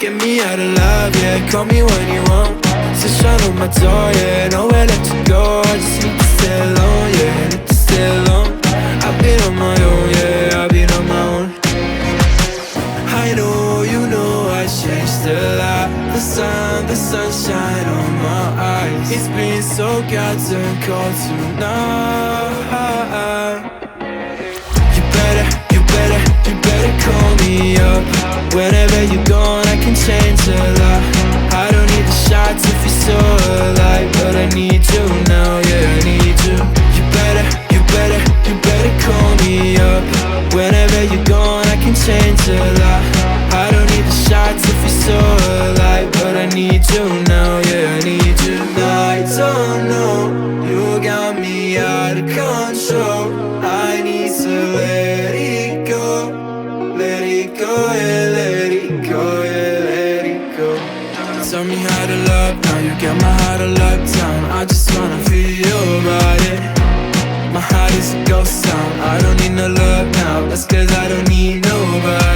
get me out of love, yeah. Call me when you want. Sunshine on my door, yeah. Nowhere left to go. I just need to stay alone, yeah. Need to stay alone. I've been on my own, yeah. I've been on my own. I know, you know, I changed a lot. The sunshine on my eyes. It's been so goddamn cold tonight. You better call me up. Whenever you're gone, I can change a lot. I don't need the shots if you're so alive, but I need you now, yeah, I need you. You better call me up. Whenever you're gone, I can change a lot. I don't need the shots if you're so alive, but I need you now, yeah, I need you now. I don't know, you got me out of control. I need to let it go. Let it go, yeah, let it go, yeah, let it go. Tell me how to love, now you got my heart on lockdown. I just wanna feel your body. My heart is a ghost town. I don't need no love now, that's cause I don't need nobody.